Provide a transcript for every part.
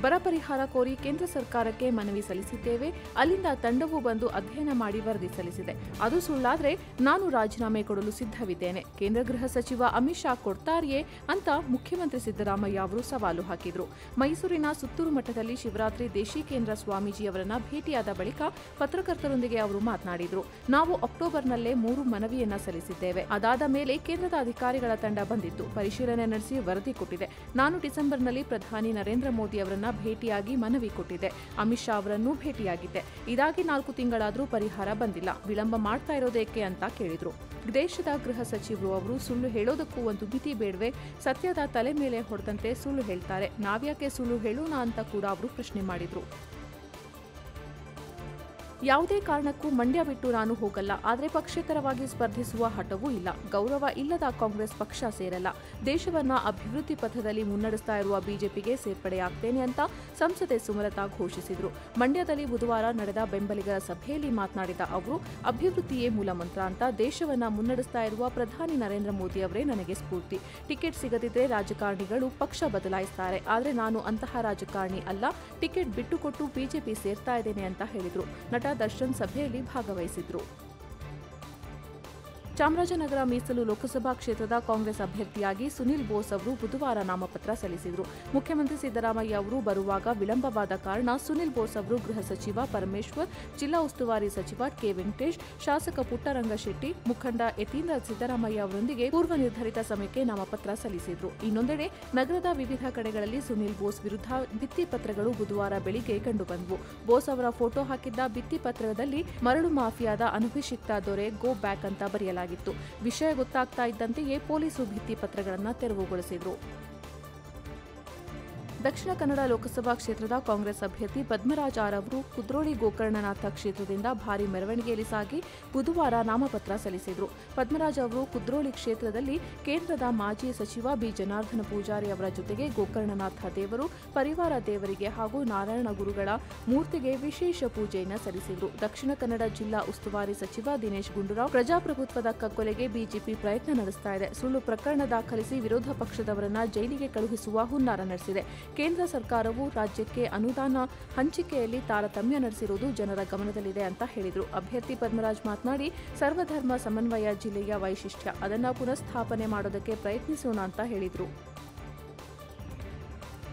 ಬರ ಪರಿಹಾರ ಕೋರಿ ಕೇಂದ್ರ ಸರ್ಕಾರಕ್ಕೆ ಮನವಿ ಸಲ್ಲಿಸಿದ್ದೇವೆ. ಅಲ್ಲಿಂದ ತಂಡವು ಬಂದು ಅಧ್ಯಯನ ಮಾಡಿ ವರದಿ ಸಲ್ಲಿಸಿದೆ. ಅದು ಸುಳ್ಳಾದ್ರೆ ನಾನು ರಾಜೀನಾಮೆ ಕೊಡಲು ಸಿದ್ಧವಿದ್ದೇನೆ. ಕೇಂದ್ರ ಗೃಹ ಸಚಿವ ಅಮಿತ್ ಶಾ ಕೊಡ್ತಾರೆಯೇ ಅಂತ ಮುಖ್ಯಮಂತ್ರಿ ಸಿದ್ದರಾಮಯ್ಯ ಅವರು ಸವಾಲು ಹಾಕಿದ್ರು. ಮೈಸೂರಿನ ಸುತ್ತೂರು ಮಠದಲ್ಲಿ ಶಿವರಾತ್ರಿ ದೇಶಿಕೇಂದ್ರ ಸ್ವಾಮೀಜಿಯವರನ್ನ ಭೇಟಿಯಾದ ಬಳಿಕ ಪತ್ರಕರ್ತರೊಂದಿಗೆ ಅವರು ಮಾತನಾಡಿದರು. ನಾವು ಅಕ್ಟೋಬರ್ನಲ್ಲೇ 3 ಮನವಿಯನ್ನ ಸಲ್ಲಿಸಿದ್ದೇವೆ. ಅದಾದ ಮೇಲೆ ಕೇಂದ್ರದ ಅಧಿಕಾರಿಗಳ ತಂಡ ಬಂದಿತ್ತು, ಪರಿಶೀಲನೆ ನಡೆಸಿ ವರದಿ ಕೊಟ್ಟಿದೆ. ನಾನು ಡಿಸೆಂಬರ್ನಲ್ಲಿ ಪ್ರಧಾನಿ ನರೇಂದ್ರ ಮೋದಿ ಅವರನ್ನ ಭೇಟಿಯಾಗಿ ಮನವಿ ಕೊಟ್ಟಿದ್ದೆ. ಅಮಿತ್ ಶಾ ಅವರನ್ನು ಭೇಟಿಯಾಗಿದ್ದೆ. ಇದಾಗಿ 4 ತಿಂಗಳಾದರೂ ಪರಿಹಾರ ಬಂದಿಲ್ಲ. ವಿಳಂಬ ಮಾಡ್ತಾ ಇರೋದೇಕೆ ಅಂತ ಕೇಳಿದ್ರು. ದೇಶದ ಗೃಹ ಸಚಿವರು ಅವರು ಸುಳ್ಳು ಹೇಳೋದಕ್ಕೂ ಒಂದು ಮಿತಿ ಬೇಡವೆ? ಸತ್ಯದ ತಲೆ ಮೇಲೆ ಹೊಡೆದಂತೆ ಸುಳ್ಳು ಹೇಳ್ತಾರೆ. ನಾವ್ಯಾಕೆ ಸುಳ್ಳು ಹೇಳೋಣ ಅಂತ ಕೂಡ ಅವರು ಪ್ರಶ್ನೆ ಮಾಡಿದ್ರು. ಯಾವುದೇ ಕಾರಣಕ್ಕೂ ಮಂಡ್ಯ ಬಿಟ್ಟು ನಾನು ಹೋಗಲ್ಲ. ಆದರೆ ಪಕ್ಷೇತರವಾಗಿ ಸ್ಪರ್ಧಿಸುವ ಹಠವೂ ಇಲ್ಲ. ಗೌರವ ಇಲ್ಲದ ಕಾಂಗ್ರೆಸ್ ಪಕ್ಷ ಸೇರಲ್ಲ. ದೇಶವನ್ನ ಅಭಿವೃದ್ಧಿ ಪಥದಲ್ಲಿ ಮುನ್ನಡೆಸ್ತಾ ಇರುವ ಬಿಜೆಪಿಗೆ ಸೇರ್ಪಡೆಯಾಗ್ತೇನೆ ಅಂತ ಸಂಸದೆ ಸುಮಲತಾ ಘೋಷಿಸಿದರು. ಮಂಡ್ಯದಲ್ಲಿ ಬುಧವಾರ ನಡೆದ ಬೆಂಬಲಿಗರ ಸಭೆಯಲ್ಲಿ ಮಾತನಾಡಿದ ಅವರು, ಅಭಿವೃದ್ಧಿಯೇ ಮೂಲಮಂತ್ರ ಅಂತ ದೇಶವನ್ನ ಮುನ್ನಡೆಸ್ತಾ ಇರುವ ಪ್ರಧಾನಿ ನರೇಂದ್ರ ಮೋದಿ ಅವರೇ ನನಗೆ ಸ್ಫೂರ್ತಿ. ಟಿಕೆಟ್ ಸಿಗದಿದ್ರೆ ರಾಜಕಾರಣಿಗಳು ಪಕ್ಷ ಬದಲಾಯಿಸ್ತಾರೆ. ಆದರೆ ನಾನು ಅಂತಹ ರಾಜಕಾರಣಿ ಅಲ್ಲ. ಟಿಕೆಟ್ ಬಿಟ್ಟುಕೊಟ್ಟು ಬಿಜೆಪಿ ಸೇರ್ತಾ ಇದ್ದೇನೆ ಅಂತ ಹೇಳಿದರು. ನಟ ದರ್ಶನ್ ಸಭೆಯಲ್ಲಿ ಭಾಗವಹಿಸಿದ್ರು. ಚಾಮರಾಜನಗರ ಮೀಸಲು ಲೋಕಸಭಾ ಕ್ಷೇತ್ರದ ಕಾಂಗ್ರೆಸ್ ಅಭ್ಯರ್ಥಿಯಾಗಿ ಸುನಿಲ್ ಬೋಸ್ ಅವರು ಬುಧವಾರ ನಾಮಪತ್ರ ಸಲ್ಲಿಸಿದರು. ಮುಖ್ಯಮಂತ್ರಿ ಸಿದ್ದರಾಮಯ್ಯ ಅವರು ಬರುವಾಗ ವಿಳಂಬವಾದ ಕಾರಣ ಸುನಿಲ್ ಬೋಸ್ ಅವರು ಗೃಹ ಸಚಿವ ಪರಮೇಶ್ವರ್, ಜಿಲ್ಲಾ ಉಸ್ತುವಾರಿ ಸಚಿವ ಕೆ ವೆಂಕಟೇಶ್, ಶಾಸಕ ಪುಟ್ಟರಂಗಶೆಟ್ಟಿ, ಮುಖಂಡ ಯತೀಂದ್ರ ಸಿದ್ದರಾಮಯ್ಯ ಅವರೊಂದಿಗೆ ಪೂರ್ವ ನಿರ್ಧರಿತ ಸಮಯಕ್ಕೆ ನಾಮಪತ್ರ ಸಲ್ಲಿಸಿದರು. ಇನ್ನೊಂದೆಡೆ ನಗರದ ವಿವಿಧ ಕಡೆಗಳಲ್ಲಿ ಸುನಿಲ್ ಬೋಸ್ ವಿರುದ್ಧ ಭಿತ್ತಿಪತ್ರಗಳು ಬುಧವಾರ ಬೆಳಿಗ್ಗೆ ಕಂಡುಬಂದವು. ಬೋಸ್ ಅವರ ಫೋಟೋ ಹಾಕಿದ್ದ ಭಿತ್ತಿಪತ್ರದಲ್ಲಿ ಮರಳು ಮಾಫಿಯಾದ ಅನಭಿಷಿಕ್ತ ದೊರೆ ಗೋ ಬ್ಯಾಕ್ ಅಂತ ಬರೆಯಲಾಗಿತ್ತು. ವಿಷಯ ಗೊತ್ತಾಗ್ತಾ ಇದ್ದಂತೆಯೇ ಪೊಲೀಸರು ಭಿತ್ತಿಪತ್ರಗಳನ್ನು ತೆರವುಗೊಳಿಸಿದರು. ದಕ್ಷಿಣ ಕನ್ನಡ ಲೋಕಸಭಾ ಕ್ಷೇತ್ರದ ಕಾಂಗ್ರೆಸ್ ಅಭ್ಯರ್ಥಿ ಪದ್ಮರಾಜ್ ಆರ್ ಅವರು ಕುದ್ರೋಳಿ ಗೋಕರ್ಣನಾಥ ಕ್ಷೇತ್ರದಿಂದ ಭಾರೀ ಮೆರವಣಿಗೆಯಲ್ಲಿ ಸಾಗಿ ಬುಧವಾರ ನಾಮಪತ್ರ ಸಲ್ಲಿಸಿದರು. ಪದ್ಮರಾಜ್ ಅವರು ಕುದ್ರೋಳಿ ಕ್ಷೇತ್ರದಲ್ಲಿ ಕೇಂದ್ರದ ಮಾಜಿ ಸಚಿವ ಬಿ ಜನಾರ್ದನ ಪೂಜಾರಿ ಅವರ ಜೊತೆಗೆ ಗೋಕರ್ಣನಾಥ ದೇವರು, ಪರಿವಾರ ದೇವರಿಗೆ ಹಾಗೂ ನಾರಾಯಣ ಗುರುಗಳ ಮೂರ್ತಿಗೆ ವಿಶೇಷ ಪೂಜೆಯನ್ನು ಸಲ್ಲಿಸಿದರು. ದಕ್ಷಿಣ ಕನ್ನಡ ಜಿಲ್ಲಾ ಉಸ್ತುವಾರಿ ಸಚಿವ ದಿನೇಶ್ ಗುಂಡೂರಾವ್, ಪ್ರಜಾಪ್ರಭುತ್ವದ ಕಗ್ಗೊಲೆಗೆ ಬಿಜೆಪಿ ಪ್ರಯತ್ನ ನಡೆಸ್ತಾ ಇದೆ. ಸುಳ್ಳು ಪ್ರಕರಣ ದಾಖಲಿಸಿ ವಿರೋಧ ಪಕ್ಷದವರನ್ನ ಜೈಲಿಗೆ ಕಳುಹಿಸುವ ಹುನ್ನಾರ ನಡೆಸಿದೆ. ಕೇಂದ್ರ ಸರ್ಕಾರವು ರಾಜ್ಯಕ್ಕೆ ಅನುದಾನ ಹಂಚಿಕೆಯಲ್ಲಿ ತಾರತಮ್ಯ ನಡೆಸಿರುವುದು ಜನರ ಗಮನದಲ್ಲಿದೆ ಅಂತ ಹೇಳಿದರು. ಅಭ್ಯರ್ಥಿ ಪದ್ಮರಾಜ್ ಮಾತನಾಡಿ, ಸರ್ವಧರ್ಮ ಸಮನ್ವಯ ಜಿಲ್ಲೆಯ ವೈಶಿಷ್ಟ್ಯ, ಅದನ್ನು ಪುನಃಸ್ಥಾಪನೆ ಮಾಡೋದಕ್ಕೆ ಪ್ರಯತ್ನಿಸೋಣ ಅಂತ ಹೇಳಿದರು.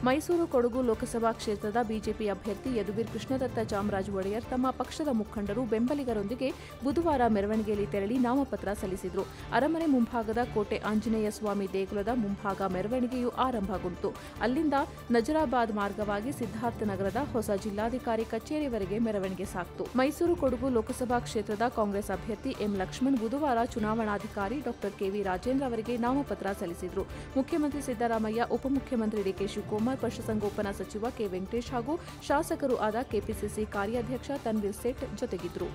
ಮೈಸೂರು ಕೊಡಗು ಲೋಕಸಭಾ ಕ್ಷೇತ್ರದ ಬಿಜೆಪಿ ಅಭ್ಯರ್ಥಿ ಯದುವೀರ್ ಕೃಷ್ಣದತ್ತ ಚಾಮರಾಜ ಒಡೆಯರ್ ತಮ್ಮ ಪಕ್ಷದ ಮುಖಂಡರು, ಬೆಂಬಲಿಗರೊಂದಿಗೆ ಬುಧವಾರ ಮೆರವಣಿಗೆಯಲ್ಲಿ ತೆರಳಿ ನಾಮಪತ್ರ ಸಲ್ಲಿಸಿದರು. ಅರಮನೆ ಮುಂಭಾಗದ ಕೋಟೆ ಆಂಜನೇಯ ಸ್ವಾಮಿ ದೇಗುಲದ ಮುಂಭಾಗ ಮೆರವಣಿಗೆಯು ಆರಂಭಗೊಂಡಿತು. ಅಲ್ಲಿಂದ ನಜರಾಬಾದ್ ಮಾರ್ಗವಾಗಿ ಸಿದ್ಧಾರ್ಥನಗರದ ಹೊಸ ಜಿಲ್ಲಾಧಿಕಾರಿ ಕಚೇರಿವರೆಗೆ ಮೆರವಣಿಗೆ ಸಾಗಿತು. ಮೈಸೂರು ಕೊಡಗು ಲೋಕಸಭಾ ಕ್ಷೇತ್ರದ ಕಾಂಗ್ರೆಸ್ ಅಭ್ಯರ್ಥಿ ಎಂ ಲಕ್ಷ್ಮಣ್ ಬುಧವಾರ ಚುನಾವಣಾಧಿಕಾರಿ ಡಾ ಕೆವಿ ರಾಜೇಂದ್ರ ಅವರಿಗೆ ನಾಮಪತ್ರ ಸಲ್ಲಿಸಿದರು. ಮುಖ್ಯಮಂತ್ರಿ ಸಿದ್ದರಾಮಯ್ಯ, ಉಪಮುಖ್ಯಮಂತ್ರಿ ಡಿಕೆ ಶಿವಕುಮಾರ್, ಪಶುಸಂಗೋಪನಾ ಸಚಿವ ಕೆ ವೆಂಕಟೇಶ್ ಹಾಗೂ ಶಾಸಕರು ಆದ ಕೆಪಿಸಿಸಿ ಕಾರ್ಯಾಧ್ಯಕ್ಷ ತನ್ವೀರ್ ಸೇಠ್ ಜೊತೆಗಿದ್ದರು.